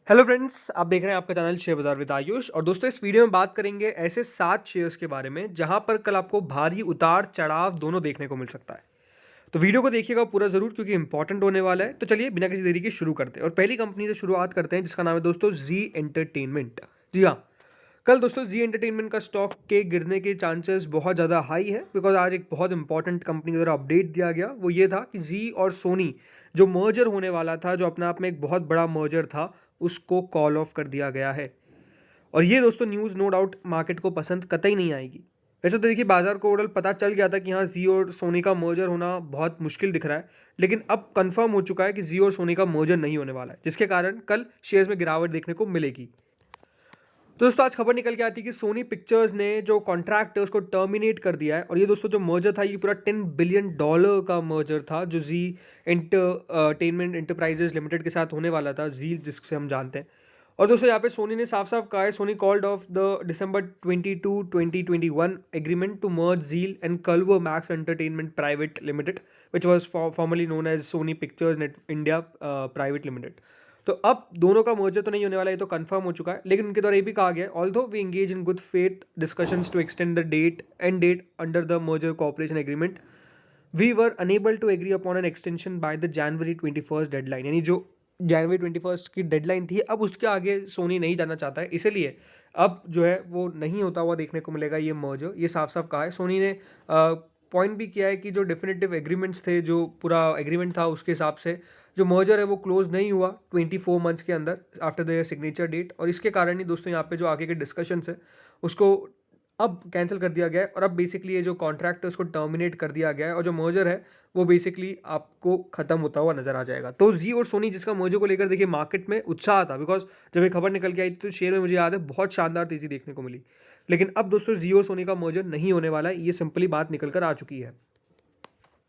Hello friends, आप देख रहे हैं आपका चैनल शेयर बाजार विद आयुष। और दोस्तों, इस वीडियो में बात करेंगे ऐसे 7 शेयर्स के बारे में जहां पर कल आपको भारी उतार चढ़ाव दोनों देखने को मिल सकता है। तो वीडियो को देखिएगा पूरा जरूर, क्योंकि इंपॉर्टेंट होने वाला है। तो चलिए बिना किसी देरी के शुरू करते हैं और पहली कंपनी से शुरुआत करते हैं जिसका नाम है दोस्तों जी एंटरटेनमेंट। जी हाँ, कल दोस्तों जी एंटरटेनमेंट का स्टॉक के गिरने के चांसेस बहुत ज़्यादा हाई है, बिकॉज आज एक बहुत इंपॉर्टेंट कंपनी के द्वारा अपडेट दिया गया। वो ये था कि जी और सोनी जो मर्जर होने वाला था, जो अपने आप में एक बहुत बड़ा मर्जर था, उसको कॉल ऑफ कर दिया गया है। और ये दोस्तों न्यूज़ नो डाउट मार्केट को पसंद कतई नहीं आएगी। वैसे तो देखिए, बाजार को ओवरऑल पता चल गया था कि हाँ, जी और सोनी का मर्जर होना बहुत मुश्किल दिख रहा है, लेकिन अब कंफर्म हो चुका है कि जी और सोनी का मर्जर नहीं होने वाला है, जिसके कारण कल शेयर्स में गिरावट देखने को मिलेगी। तो दोस्तों, आज खबर निकल के आती है कि सोनी पिक्चर्स ने जो कॉन्ट्रैक्ट है उसको टर्मिनेट कर दिया है। और ये दोस्तों जो मर्जर था, ये पूरा $10 बिलियन का मर्जर था जो जी एंटरटेनमेंट एंटरप्राइजेज लिमिटेड के साथ होने वाला था, जी जिससे हम जानते हैं। और दोस्तों, यहाँ पे सोनी ने साफ साफ कहा है, Sony called off the December 22, 2021 agreement to merge ZEEL and Culver Max Entertainment Private Limited, which was formerly known as Sony Pictures Net India Private Limited. तो अब दोनों का मर्जर तो नहीं होने वाला, ये तो कंफर्म हो चुका है। लेकिन उनके द्वारा ये भी कहा गया है, although we engage in good faith discussions to extend the date under the merger cooperation agreement, we were unable to agree upon an extension by the January 21 deadline. यानी जो January 21 की डेडलाइन थी, अब उसके आगे सोनी नहीं जाना चाहता है, इसलिए अब जो है वो नहीं होता हुआ देखने को मिलेगा ये मर्जर। ये साफ साफ कहा है सोनी ने। पॉइंट भी किया है कि जो डेफिनेटिव एग्रीमेंट्स थे, जो पूरा एग्रीमेंट था, उसके हिसाब से जो मर्जर है वो क्लोज नहीं हुआ 24 मंथ्स के अंदर आफ्टर द सिग्नेचर डेट। और इसके कारण ही दोस्तों यहाँ पे जो आगे के डिस्कशंस है उसको अब कैंसिल कर दिया गया है। और अब बेसिकली ये जो कॉन्ट्रैक्ट है उसको टर्मिनेट कर दिया गया है, और जो मर्जर है वो बेसिकली आपको खत्म होता हुआ नजर आ जाएगा। तो जी और सोनी जिसका मर्जर को लेकर देखिए मार्केट में उत्साह था, बिकॉज जब ये खबर निकल के आई तो शेयर में मुझे याद है बहुत शानदार तेजी देखने को मिली। लेकिन अब दोस्तों जी और सोनी का मर्जर नहीं होने वाला है, ये सिंपली बात निकल कर आ चुकी है।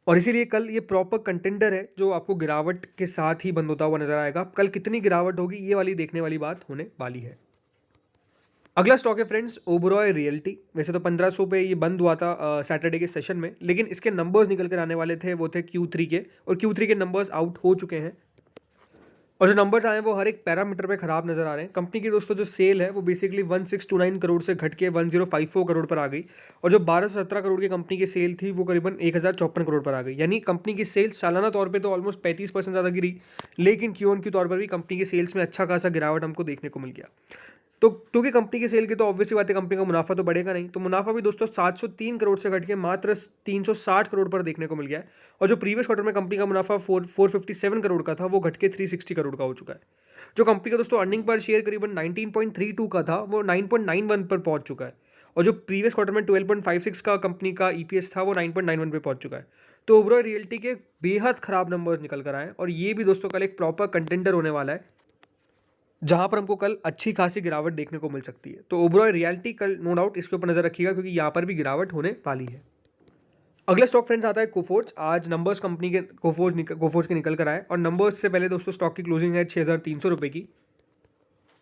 और इसीलिए कल ये प्रॉपर कंटेंडर है जो आपको गिरावट के साथ ही बंद होता हुआ नजर आएगा। कल कितनी गिरावट होगी, ये वाली देखने वाली बात होने वाली है। अगला स्टॉक है फ्रेंड्स ओबरॉय रियल्टी। वैसे तो 1500 पे ये बंद हुआ था सैटरडे के सेशन में, लेकिन इसके नंबर्स निकल कर आने वाले थे, वो थे Q3 के, और Q3 के नंबर्स आउट हो चुके हैं। और जो नंबर्स आए हैं वो हर एक पैरामीटर पे खराब नजर आ रहे हैं। कंपनी की दोस्तों जो सेल है वो बेसिकली 1629 करोड़ से घट के 1054 करोड़ पर आ गई। और जो 1217 करोड़ की कंपनी की सेल थी वो करीबन 1054 करोड़ पर आ गई। यानी कंपनी की सेल्स सालाना तौर पे तो ऑलमोस्ट 35% ज़्यादा गिरी, लेकिन Q1 Q तौर पर भी कंपनी की सेल्स में अच्छा खासा गिरावट हमको देखने को मिल गया। तो क्योंकि कंपनी की सेल की तो ऑब्वियसली बात है, कंपनी का मुनाफा तो बढ़ेगा नहीं, तो मुनाफा भी दोस्तों 703 करोड़ से घट के मात्र 360 करोड़ पर देखने को मिल गया है। और जो प्रीवियस क्वार्टर में कंपनी का मुनाफा 457 करोड़ का था, वो घट के 360 करोड़ का हो चुका है। जो कंपनी का दोस्तों अर्निंग पर शेयर करीबन 19.32 का था, वो 9.91 पर पहुंच चुका है। और जो प्रीवियस क्वार्टर में 12.56 का कंपनी का ईपीएस था, वो 9.91 पे पहुंच चुका है। तो ओवरऑल रियल्टी के बेहद खराब नंबर्स निकल कर आए, और ये भी दोस्तों कल एक प्रॉपर कंटेंडर होने वाला है जहां पर हमको कल अच्छी खासी गिरावट देखने को मिल सकती है। तो ओबरॉय रियल्टी कल नो डाउट इसके ऊपर नजर रखिएगा, क्योंकि यहाँ पर भी गिरावट होने वाली है। अगला स्टॉक फ्रेंड्स आता है कोफोर्ज। आज नंबर्स कंपनी के कोफोर्ज के निकल कर आए, और नंबर्स से पहले दोस्तों स्टॉक की क्लोजिंग है 6,300 रुपये की।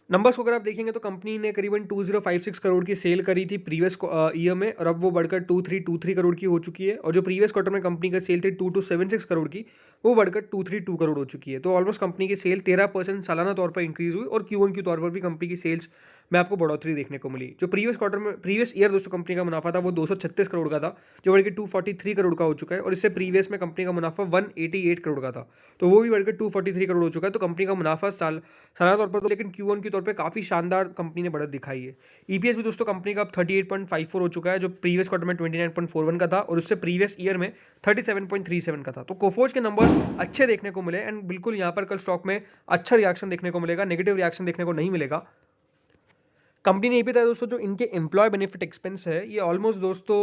नंबर्स को अगर आप देखेंगे तो कंपनी ने करीबन 2056 करोड़ की सेल करी थी प्रीवियस ईयर में, और अब वो बढ़कर 2323 करोड़ की हो चुकी है। और जो प्रीवियस क्वार्टर में कंपनी का सेल थी 2276 करोड़ की, वो बढ़कर 232 करोड़ हो चुकी है। तो ऑलमोस्ट कंपनी की सेल 13% सालाना तौर पर इंक्रीज हुई, और Q1 Q तौर पर भी कंपनी की सेल्स में आपको बढ़ोतरी देखने को मिली। जो प्रीवियस क्वार्टर में प्रीवियस ईयर दोस्तों कंपनी का मुनाफा था वो 236 करोड़ का था, जो बढ़कर 243 करोड़ का हो चुका है। और इससे प्रीवियस में कंपनी का मुनाफा 188 करोड़ का था, तो वो भी बढ़कर 243 करोड़ हो चुका है। तो कंपनी का मुनाफा सालाना तौर पर तो, लेकिन Q1 के तौर पे काफ़ी शानदार कंपनी ने बढ़त दिखाई है। ईपीएस भी दोस्तों कंपनी का अब 38.54 हो चुका है, जो प्रीवियस क्वार्टर में 29.41 का था, और उससे प्रीवियस ईयर में 37.37 का था। तो कोफोर्ज के नंबर्स अच्छे देखने को मिले, एंड बिल्कुल यहाँ पर कल स्टॉक में अच्छा रिएक्शन देखने को मिलेगा, नेगेटिव रिएक्शन देखने को नहीं मिलेगा। कंपनी ने ये भी बताया दोस्तों, जो इनके एम्प्लॉय बेनिफिट एक्सपेंस है ये ऑलमोस्ट दोस्तों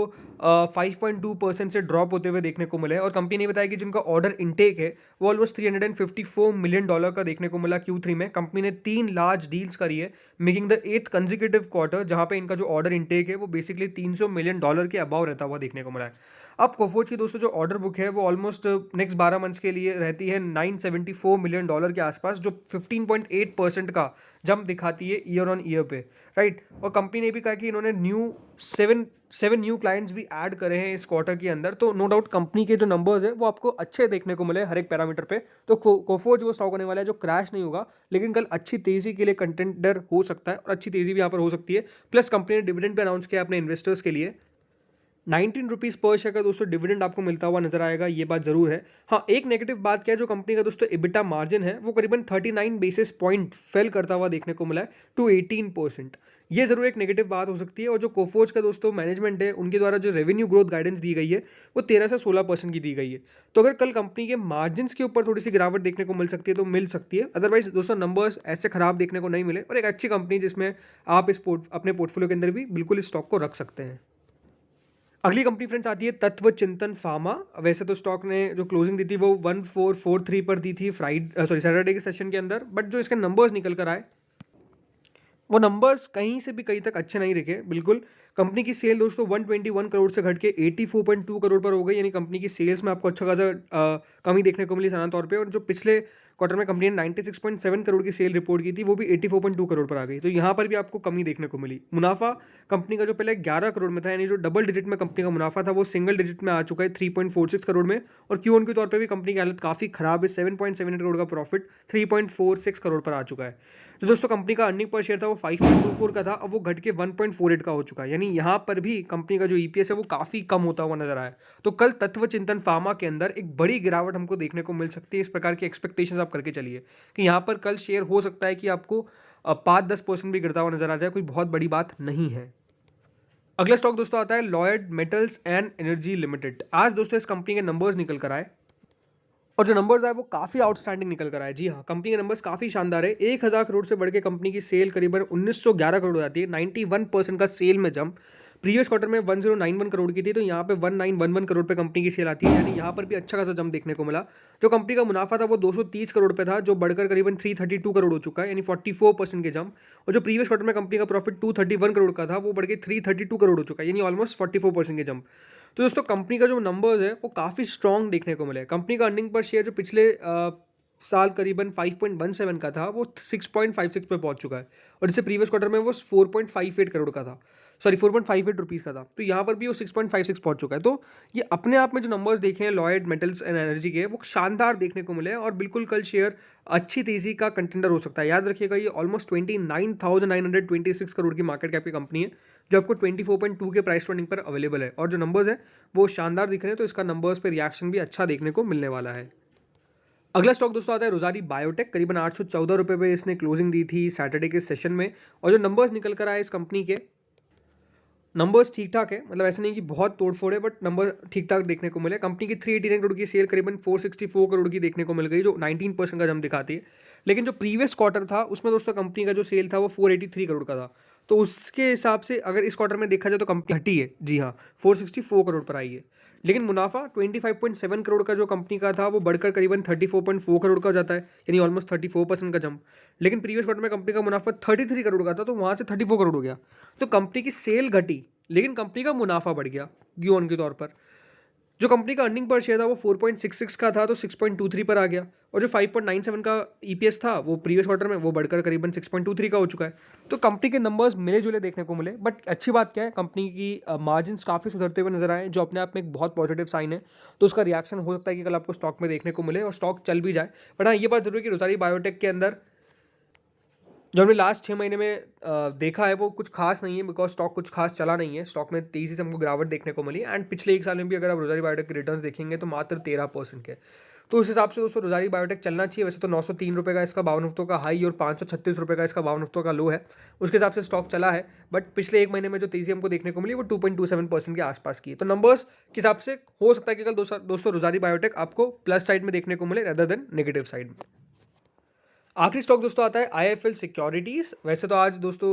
5.2% से ड्रॉप होते हुए देखने को मिले। और कंपनी ने बताया कि जिनका ऑर्डर इनटेक है वो ऑलमोस्ट $354 मिलियन का देखने को मिला Q3 में। कंपनी ने 3 लार्ज डील्स करी है, making the 8th consecutive quarter जहां पे इनका जो ऑर्डर इनटेक है वो बेसिकली $300 मिलियन के अबाव रहता हुआ देखने को मिला है। अब कोफोर्ज की दोस्तों जो ऑर्डर बुक है वो ऑलमोस्ट नेक्स्ट 12 मंथ्स के लिए रहती है $974 मिलियन के आसपास, जो 15.8% का जंप दिखाती है ईयर ऑन ईयर पे, राइट। और कंपनी ने भी कहा कि इन्होंने न्यू 7 7 न्यू क्लाइंट्स भी ऐड करे हैं इस क्वार्टर के अंदर, तो नो डाउट कंपनी के जो नंबर्स है वो आपको अच्छे देखने को मिले हर एक पैरामीटर पे। तो कोफोर्ज वो स्टॉक होने वाला है जो क्रैश नहीं होगा, लेकिन कल अच्छी तेजी के लिए कंटेंडर हो सकता है और अच्छी तेजी भी यहाँ पर हो सकती है। प्लस कंपनी ने डिविडेंड भी अनाउंस किया अपने इन्वेस्टर्स के लिए। 19 रुपीज़ पर शेयर का दोस्तों डिविडेंड आपको मिलता हुआ नजर आएगा, ये बात जरूर है। हाँ, एक नेगेटिव बात क्या है, जो कंपनी का दोस्तों इबिटा मार्जिन है वो करीबन 39 बेसिस पॉइंट फेल करता हुआ देखने को मिला है टू 18%। ये जरूर एक नेगेटिव बात हो सकती है। और जो कोफोज का दोस्तों मैनेजमेंट है, उनके द्वारा जो रेवेन्यू ग्रोथ गाइडेंस दी गई है वो 13 से 16% की दी गई है। तो अगर कल कंपनी के मार्जिन के ऊपर थोड़ी सी गिरावट देखने को मिल सकती है तो मिल सकती है, अदरवाइज दोस्तों नंबर्स ऐसे खराब देखने को नहीं मिले और एक अच्छी कंपनी जिसमें आप अपने पोर्टफोलियो के अंदर भी बिल्कुल इस स्टॉक को रख सकते हैं। अगली कंपनी फ्रेंड्स आती है तत्व चिंतन फार्मा। वैसे तो स्टॉक ने जो क्लोजिंग दी थी वो 1443 पर दी थी सैटरडे के सेशन के अंदर, बट जो इसके नंबर्स निकल कर आए वो नंबर्स कहीं से भी कहीं तक अच्छे नहीं दिखे बिल्कुल। कंपनी की सेल दोस्तों 121 करोड़ से घट के 84.2 करोड़ पर हो गई, यानी कंपनी की सेल्स में आपको अच्छा खासा कमी देखने को मिली सालाना तौर पे। और जो पिछले क्वार्टर में कंपनी ने 96.7 करोड़ की सेल रिपोर्ट की थी वो भी 84.2 करोड़ पर आ गई, तो यहाँ पर भी आपको कमी देखने को मिली। मुनाफा कंपनी का जो पहले 11 करोड़ में था, यानी जो डबल डिजिट में कंपनी का मुनाफा था वो सिंगल डिजिट में आ चुका है 3.46 करोड़ में। और क्यू ऑन के तौर पर भी कंपनी की हालत काफ़ी खराब है, 7.78 करोड़ का प्रॉफिट 3.46 करोड़ पर आ चुका है। तो दोस्तों कंपनी का अर्निंग पर शेयर था वो 5.24 का था, अब वो घट के 1.48 का हो चुका है, यानी यहाँ पर भी कंपनी का जो ईपीएस है वो काफ़ी कम होता हुआ नजर आया। तो कल तत्व चिंतन फार्मा के अंदर एक बड़ी गिरावट हमको देखने को मिल सकती है। इस प्रकार की एक्सपेक्टेशंस आप करके चलिए कि यहाँ पर कल शेयर हो सकता है कि आपको 5-10% भी गिरता हुआ नजर आ जाए, कोई बहुत बड़ी बात नहीं है। अगला स्टॉक दोस्तों आता है Lloyd metals and energy limited. आज दोस्तों इस कंपनी के नंबर्स निकल कर आए और जो नंबर्स आए वो काफ़ी आउटस्टैंडिंग निकल कर आए। जी हाँ, कंपनी के नंबर्स काफ़ी शानदार है। 1000 करोड़ से बढ़ के कंपनी की सेल करीबन 1911 करोड़ हो जाती है, 91% का सेल में जंप। प्रीवियस क्वार्टर में 1091 करोड़ की थी, तो यहाँ पे 1911 करोड़ पे कंपनी की सेल आती है, यानी यहाँ पर भी अच्छा खासा जंप देखने को मिला। जो कंपनी का मुनाफा था वो 230 करोड़ पे था, जो बढ़कर करीबन 332 करोड़ हो चुका है, यानी 44% के जंप। और जो प्रीवियस क्वार्टर में कंपनी का प्रॉफिट 231 करोड़ का था वो बढ़ के 332 करोड़ हो चुका है, यानी ऑलमोस्ट 44% के जंप। तो दोस्तों कंपनी का जो नंबर्स है वो काफ़ी स्ट्रॉन्ग देखने को मिले। कंपनी का अर्निंग पर शेयर जो पिछले साल करीबन 5.17 का था वो 6.56 पे पहुंच चुका है, और इससे प्रीवियस क्वार्टर में वो 4.58 करोड़ का था, सॉरी 4.58 रुपीज़ का था, तो यहाँ पर भी वो 6.56 पहुंच चुका है। तो ये अपने आप में जो नंबर्स देखे हैं लॉयड मेटल्स एंड एनर्जी के, वो शानदार देखने को मिले और बिल्कुल कल शेयर अच्छी तेजी का कंटेंडर हो सकता है। याद रखिएगा ये ऑलमोस्ट 29,926 करोड़ की मार्केट कैप की कंपनी है, जो आपको 24.2 के प्राइस रनिंग पर अवेलेबल है, और जो नंबर्स है वो शानदार दिख रहे हैं, तो इसका नंबर्स पर रिएक्शन भी अच्छा देखने को मिलने वाला है। अगला स्टॉक दोस्तों आता है रोजारी बायोटेक। करीबन 814 रुपये पे इसने क्लोजिंग दी थी सैटरडे के सेशन में, और जो नंबर्स निकल कर आए इस कंपनी के, नंबर्स ठीक ठाक है, मतलब ऐसा नहीं कि बहुत तोड़फोड़ है, बट नंबर ठीक ठाक देखने को मिले। कंपनी की 389 करोड़ की सेल करीबन 464 करोड़ की देखने को मिल गई, जो 19% का जंप दिखाती है। लेकिन जो प्रीवियस क्वार्टर था उसमें दोस्तों कंपनी का जो सेल था वो 483 करोड़ का था, तो उसके हिसाब से अगर इस क्वार्टर में देखा जाए तो कंपनी घटी है। जी हाँ, 464 करोड़ पर आई है। लेकिन मुनाफा 25.7 करोड़ का जो कंपनी का था वो बढ़कर करीबन 34.4 करोड़ का हो जाता है, यानी ऑलमोस्ट 34% का जंप। लेकिन प्रीवियस क्वार्टर में कंपनी का मुनाफा 33 करोड़ का था, तो वहाँ से 34 करोड़ हो गया। तो कंपनी की सेल घटी लेकिन कंपनी का मुनाफा बढ़ गया गिव ऑन के तौर पर। जो कंपनी का अर्निंग पर शेयर था वो 4.66 का था, तो 6.23 पर आ गया। और जो 5.97 का ईपीएस था वो प्रीवियस क्वार्टर में वो बढ़कर करीबन 6.23 का हो चुका है। तो कंपनी के नंबर्स मिले जुले देखने को मिले, बट अच्छी बात क्या है, कंपनी की मार्जिन्स काफ़ी सुधरते हुए नजर आए, जो अपने आप में एक बहुत पॉजिटिव साइन है। तो उसका रिएक्शन हो सकता है कि कल आपको स्टॉक में देखने को मिले और स्टॉक चल भी जाए। बट हाँ, ये बात जरूर है कि रोजारी बायोटेक के अंदर जो हमने लास्ट 6 महीने में देखा है वो कुछ खास नहीं है, बिकॉज स्टॉक कुछ खास चला नहीं है। स्टॉक में तेजी से हमको गिरावट देखने को मिली, एंड पिछले एक साल में भी अगर आप रोजारी बायोटेक के रिटर्न्स देखेंगे तो मात्र 13% के। तो उस हिसाब से दोस्तों रोजारी बायोटेक चलना चाहिए। वैसे तो 903 रुपये का इसका 52 हफ्तों का हाई और 536 रुपये का इसका 52 हफ्तों का लो है, उसके हिसाब से स्टॉक चला है। बट पिछले एक महीने में जो तेजी हमको देखने को मिली वो 2.27% के आसपास की है। तो नंबर्स के हिसाब से हो सकता है कि कल दोस्तों रोजारी बायोटेक आपको प्लस साइड में देखने को मिले रेदर देन नेगेटिव साइड में। आखिरी स्टॉक दोस्तों आता है आईएफएल सिक्योरिटीज़। वैसे तो आज दोस्तों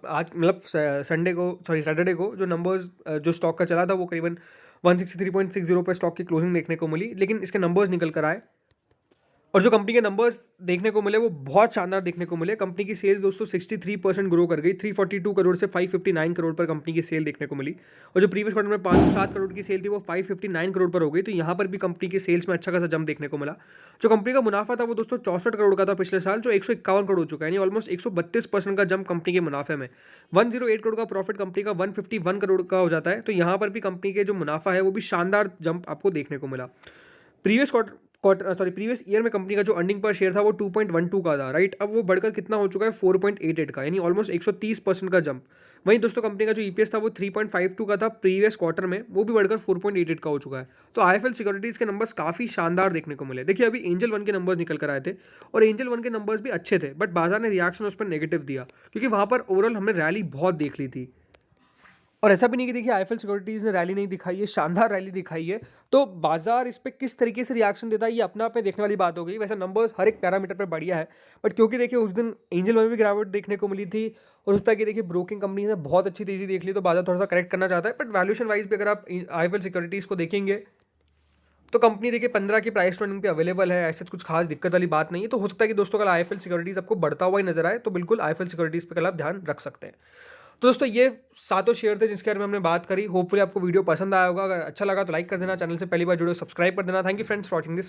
आज मतलब सैटरडे को जो नंबर्स जो स्टॉक का चला था वो करीबन 163.60 पे स्टॉक की क्लोजिंग देखने को मिली, लेकिन इसके नंबर्स निकल कर आए और जो कंपनी के नंबर्स देखने को मिले वो बहुत शानदार देखने को मिले। कंपनी की सेल्स दोस्तों 63% ग्रो कर गई, 342 करोड़ से 559 करोड़ पर कंपनी की सेल देखने को मिली। और जो प्रीवियस क्वार्टर में 507 करोड़ की सेल थी वो 559 करोड़ पर हो गई, तो यहाँ पर भी कंपनी की सेल्स में अच्छा खासा जंप देखने को मिला। जो कंपनी का मुनाफा था वो दोस्तों 64 करोड़ का था पिछले साल, जो 151 करोड़ हो चुका है, यानी ऑलमोस्ट 132% का जंप कंपनी के मुनाफे में। 108 करोड़ का प्रॉफिट कंपनी का 151 करोड़ का हो जाता है, तो यहाँ पर भी कंपनी के जो मुनाफा है वो भी शानदार जंप आपको देखने को मिला। प्रीवियस ईयर में कंपनी का जो अर्निंग पर शेयर था वो 2.12 का था, राइट। अब वो बढ़कर कितना हो चुका है 4.88 का, यानी ऑलमोस्ट 130% का जंप। वहीं दोस्तों कंपनी का जो ईपीएस था वो 3.52 का था प्रीवियस क्वार्टर में, वो भी बढ़कर 4.88 का हो चुका है। तो आईएफएल सिक्योरिटीज़ के नंबर्स काफ़ी शानदार देखने को मिले। देखिए अभी एंजल वन के नंबर्स निकल कर आए थे और एंजल वन के नंबर्स भी अच्छे थे, बट बाजार ने रिएक्शन उस पर नेगेटिव दिया, क्योंकि वहाँ पर ओवरऑल हमने रैली बहुत देख ली थी। और ऐसा भी नहीं कि देखिए आईएफएल सिक्योरिटीज़ ने रैली नहीं दिखाई है, शानदार रैली दिखाई है। तो बाजार इस पे किस तरीके से रिएक्शन देता है ये अपने आप में देखने वाली बात हो गई। वैसे नंबर्स हर एक पैरामीटर पे बढ़िया है, बट क्योंकि देखिए उस दिन एंजल में भी गिरावट देखने को मिली थी और उस तरह की देखिए ब्रोकिंग कंपनी ने बहुत अच्छी तेजी देख ली, तो बाजार थोड़ा सा करेक्ट करना चाहता है। बट वैल्यूएशन वाइज भी अगर आप आईएफएल सिक्योरिटीज़ को देखेंगे तो कंपनी देखिए 15 की प्राइस टू अर्निंग पे अवेलेबल है, ऐसे कुछ खास दिक्कत वाली बात नहीं है। तो हो सकता है कि दोस्तों कल आईएफएल सिक्योरिटीज़ आपको बढ़ता हुआ ही नजर आए, तो बिल्कुल आईएफएल सिक्योरिटीज़ पे कल आप ध्यान रख सकते हैं। तो दोस्तों ये सातों शेयर थे जिसके बारे में हमने बात करी। होपफुली आपको वीडियो पसंद आया होगा। अगर अच्छा लगा तो लाइक कर देना, चैनल से पहली बार जुड़े हो सब्सक्राइब कर देना। Thank you friends for watching this.